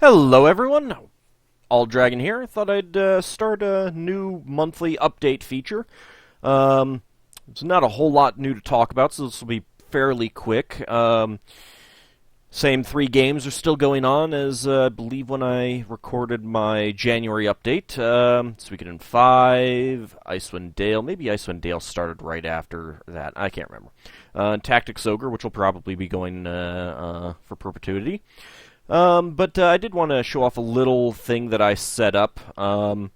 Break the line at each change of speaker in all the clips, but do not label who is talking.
Hello everyone, AuldDragon here. Thought I'd start a new monthly update feature. It's not a whole lot new to talk about, so this will be fairly quick. Same three games are still going on as I believe when I recorded my January update. Suikoden 5, Icewind Dale, maybe Icewind Dale started right after that, I can't remember. Tactics Ogre, which will probably be going for perpetuity. But I did want to show off a little thing that I set up. Over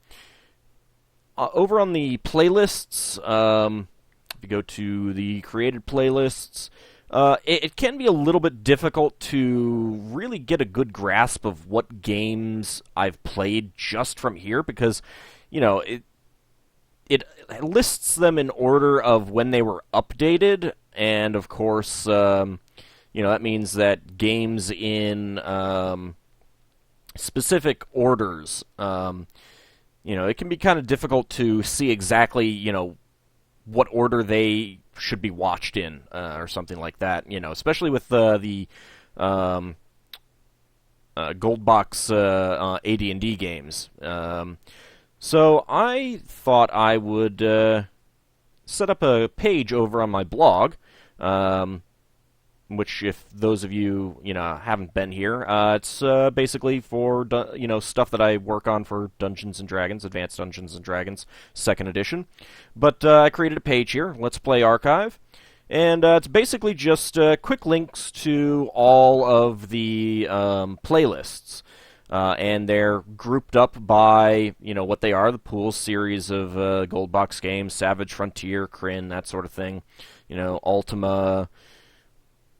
on the playlists, if you go to the created playlists, it can be a little bit difficult to really get a good grasp of what games I've played just from here because, it lists them in order of when they were updated, and of course, that means that games in specific orders, it can be kind of difficult to see exactly, what order they should be watched in, or something like that, especially with the Gold Box AD&D games. So I thought I would set up a page over on my blog, which, if those of you, haven't been here, it's basically for, stuff that I work on for Dungeons & Dragons, Advanced Dungeons & Dragons, 2nd edition. But I created a page here, Let's Play Archive, and it's basically just quick links to all of the playlists. And they're grouped up by, what they are, the pool series of Gold Box games, Savage Frontier, Kryn, that sort of thing, Ultima.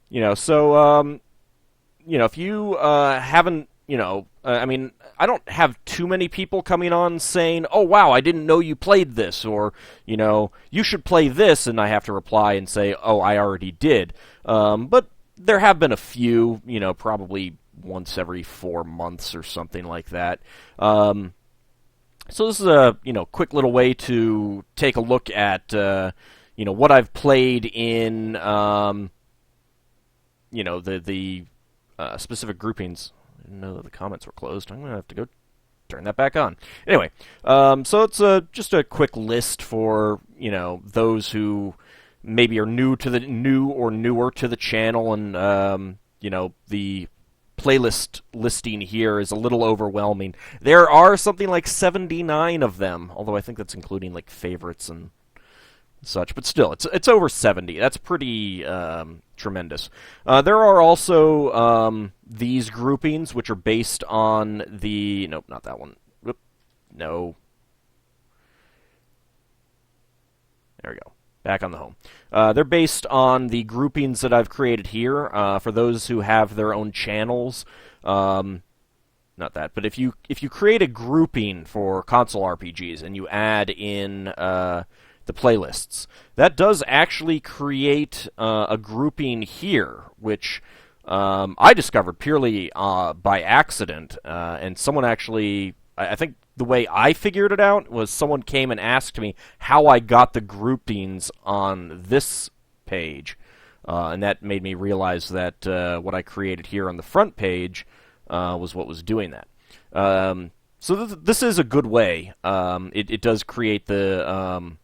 If you haven't, I don't have too many people coming on saying, oh, wow, I didn't know you played this, or, you should play this, and I have to reply and say, oh, I already did. But there have been a few, probably once every 4 months or something like that. So this is a, quick little way to take a look at, what I've played in, the specific groupings. I didn't know that the comments were closed. I'm going to have to go turn that back on. Anyway, so it's just a quick list for, those who maybe are new or newer to the channel, and, the playlist listing here is a little overwhelming. There are something like 79 of them, although I think that's including, like, favorites and such, but still, it's over 70. That's pretty tremendous. There are also these groupings, which are based on the... Nope, not that one. Whoop. No. There we go. Back on the home. They're based on the groupings that I've created here. For those who have their own channels, not that, but if you create a grouping for console RPGs and you add in the playlists, that does actually create a grouping here, which I discovered purely by accident, and someone actually, I think the way I figured it out was someone came and asked me how I got the groupings on this page, and that made me realize that what I created here on the front page was what was doing that. So this is a good way. It does create the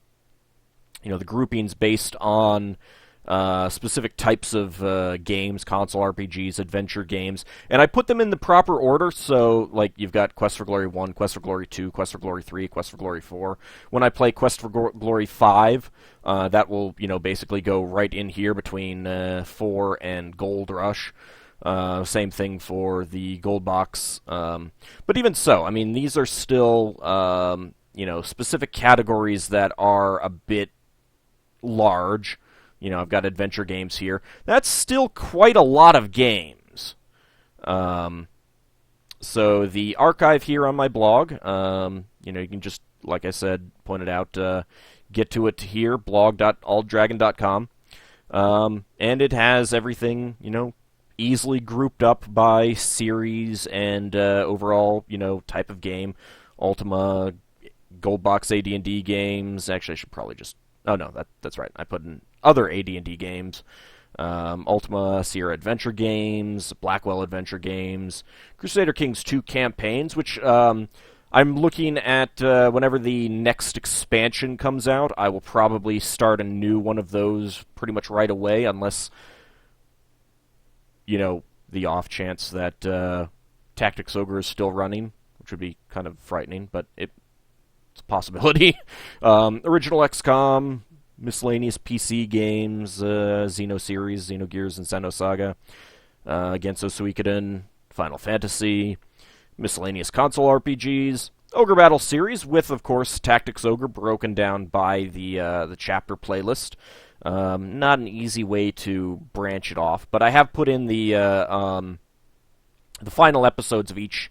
the groupings based on specific types of games, console RPGs, adventure games, and I put them in the proper order. So, like, you've got Quest for Glory 1, Quest for Glory 2, Quest for Glory 3, Quest for Glory 4. When I play Quest for Glory 5, that will, basically go right in here between 4 and Gold Rush. Same thing for the Gold Box. But even so, I mean, these are still, specific categories that are a bit large. I've got adventure games here. That's still quite a lot of games. So the archive here on my blog, you can just, like I said, point it out, get to it here, blog.aulddragon.com. And it has everything, easily grouped up by series and overall, type of game. Ultima, Gold Box AD&D games. Actually, I should probably just... Oh, no, that's right. I put in other AD&D games. Ultima Sierra Adventure Games, Blackwell Adventure Games, Crusader Kings 2 campaigns, which I'm looking at whenever the next expansion comes out. I will probably start a new one of those pretty much right away, unless, the off chance that Tactics Ogre is still running, which would be kind of frightening, but it's a possibility. Original XCOM, miscellaneous PC games, Xeno series, Xenogears and Xenosaga, Genso Suikoden, Final Fantasy, miscellaneous console RPGs, Ogre Battle series with, of course, Tactics Ogre broken down by the chapter playlist. Not an easy way to branch it off, but I have put in the final episodes of each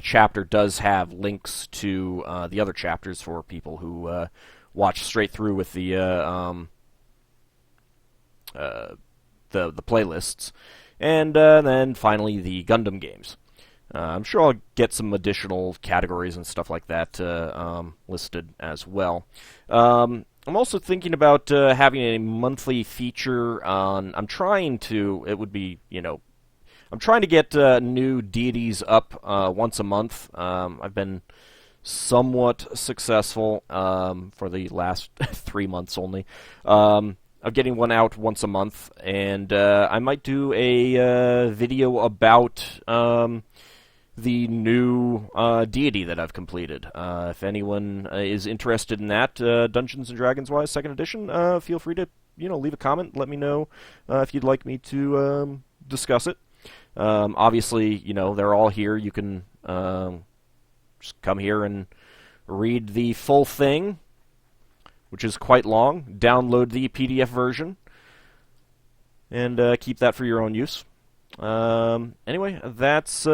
chapter does have links to the other chapters for people who watch straight through with the playlists, and then finally the Gundam games. I'm sure I'll get some additional categories and stuff like that listed as well. I'm also thinking about having a monthly feature on. I'm trying to get new deities up once a month. I've been somewhat successful for the last 3 months only. Of getting one out once a month, and I might do a video about the new deity that I've completed. If anyone is interested in that, Dungeons and Dragons wise, 2nd edition, feel free to leave a comment. Let me know if you'd like me to discuss it. Obviously, they're all here. You can just come here and read the full thing, which is quite long. Download the PDF version and keep that for your own use. Anyway, that's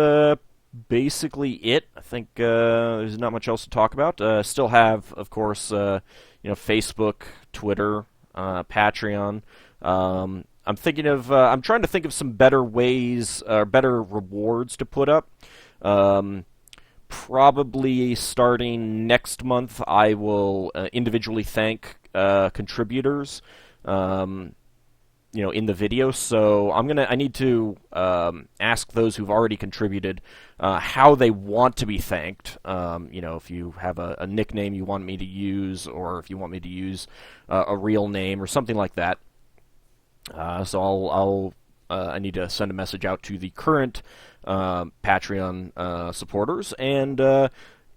basically it. I think there's not much else to talk about. Still have, of course, Facebook, Twitter, Patreon. I'm trying to think of some better ways, better rewards to put up. Probably starting next month, I will individually thank contributors, in the video. So I need to ask those who've already contributed how they want to be thanked. If you have a nickname you want me to use, or if you want me to use a real name or something like that. So I need to send a message out to the current Patreon supporters, and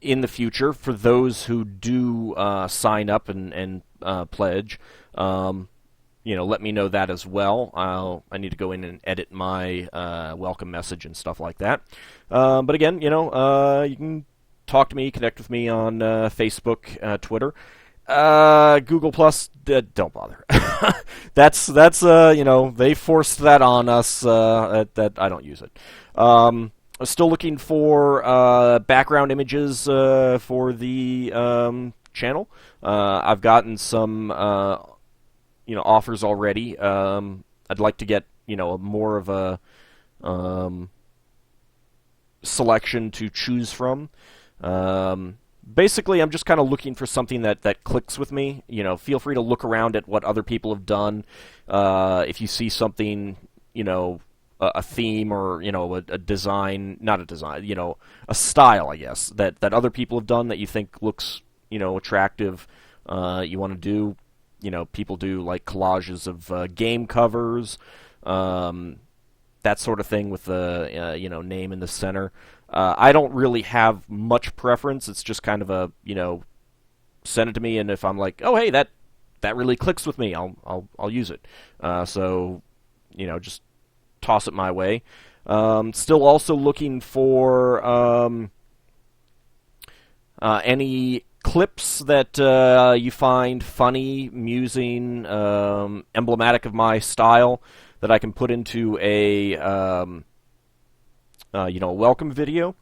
in the future, for those who do sign up and pledge, let me know that as well. I need to go in and edit my welcome message and stuff like that. But again, you can talk to me, connect with me on Facebook, Twitter. Google Plus, don't bother. that's they forced that on us. That I don't use it. I'm still looking for background images for the channel. I've gotten some offers already. I'd like to get more of a selection to choose from. Basically, I'm just kind of looking for something that clicks with me. Feel free to look around at what other people have done. If you see something, a theme or, a design, not a design, a style, I guess, that other people have done that you think looks, attractive, you want to do. People do like collages of game covers, that sort of thing with the, name in the center. I don't really have much preference. It's just kind of a, send it to me, and if I'm like, oh, hey, that really clicks with me, I'll use it. So, just toss it my way. Still also looking for any clips that you find funny, amusing, emblematic of my style that I can put into a welcome video.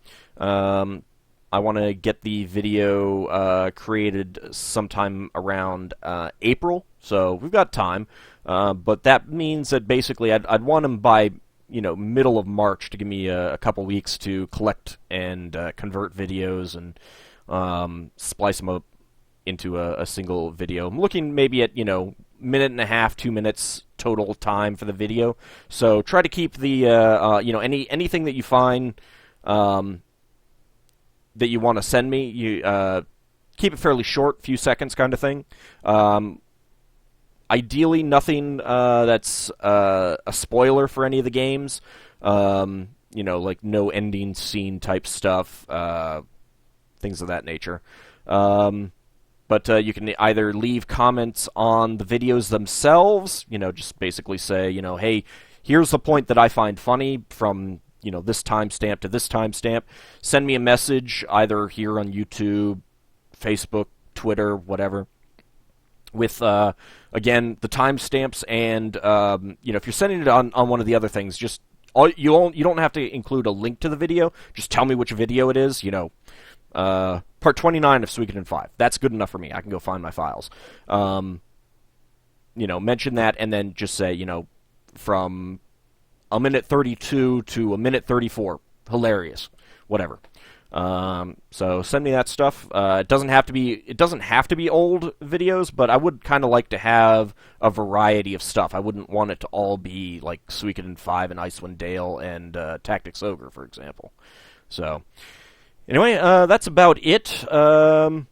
I want to get the video created sometime around April, so we've got time. But that means that basically I'd want them by middle of March to give me a couple weeks to collect and convert videos and splice them up into a single video. I'm looking maybe at minute and a half, 2 minutes total time for the video. So try to keep the anything that you find that you want to send me, you keep it fairly short, few seconds kind of thing. Ideally, nothing that's a spoiler for any of the games. Like no ending scene type stuff, things of that nature. But you can either leave comments on the videos themselves, just basically say, hey, here's the point that I find funny from, this timestamp to this timestamp. Send me a message either here on YouTube, Facebook, Twitter, whatever, with, again, the timestamps and, if you're sending it on one of the other things, just, you don't have to include a link to the video. Just tell me which video it is, part 29 of Suikoden 5. That's good enough for me. I can go find my files. Mention that and then just say, from a minute 32 to a minute 34. Hilarious. Whatever. So send me that stuff. It doesn't have to be old videos, but I would kind of like to have a variety of stuff. I wouldn't want it to all be like Suikoden 5 and Icewind Dale and Tactics Ogre, for example. So anyway, that's about it. Don't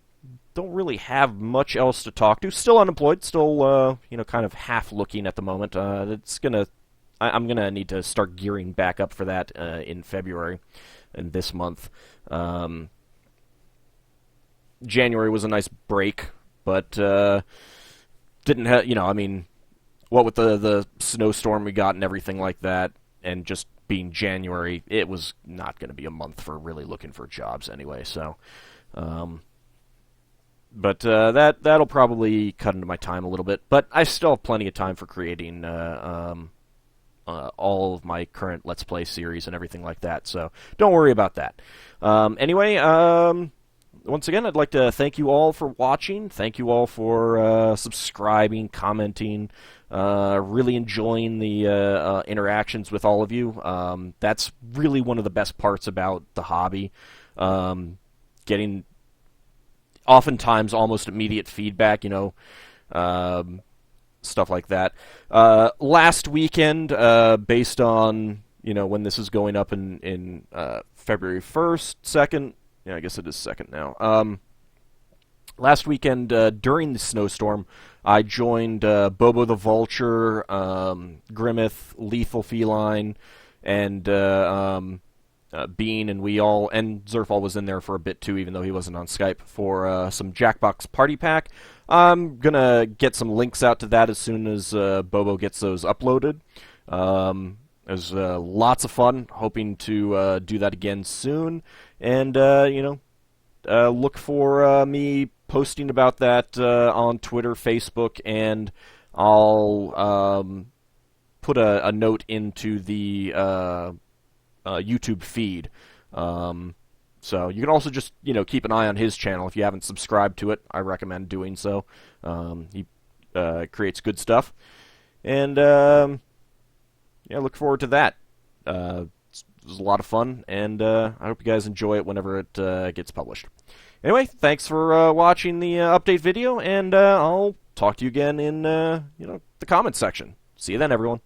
really have much else to talk to. Still unemployed. Still, kind of half looking at the moment. I'm gonna need to start gearing back up for that in February, and this month. January was a nice break, but didn't have. What with the snowstorm we got and everything like that, and just being January, it was not going to be a month for really looking for jobs anyway. So, but that'll probably cut into my time a little bit. But I still have plenty of time for creating all of my current Let's Play series and everything like that. So don't worry about that. Anyway, once again, I'd like to thank you all for watching. Thank you all for subscribing, commenting. Really enjoying the interactions with all of you. That's really one of the best parts about the hobby. Getting oftentimes almost immediate feedback, stuff like that. Last weekend, based on when this is going up in February 1st, 2nd, I guess it is 2nd now. Last weekend, during the snowstorm, I joined Bobo the Vulture, Grimmeth, Lethal Feline, and Bean, and and Zerfall was in there for a bit too, even though he wasn't on Skype, for some Jackbox Party Pack. I'm gonna get some links out to that as soon as Bobo gets those uploaded. It was lots of fun, hoping to do that again soon, and look for me posting about that on Twitter, Facebook, and I'll put a note into the YouTube feed. So you can also just keep an eye on his channel if you haven't subscribed to it. I recommend doing so. He creates good stuff, and look forward to that. It was a lot of fun, and I hope you guys enjoy it whenever it gets published. Anyway, thanks for watching the update video, and I'll talk to you again in the comments section. See you then, everyone.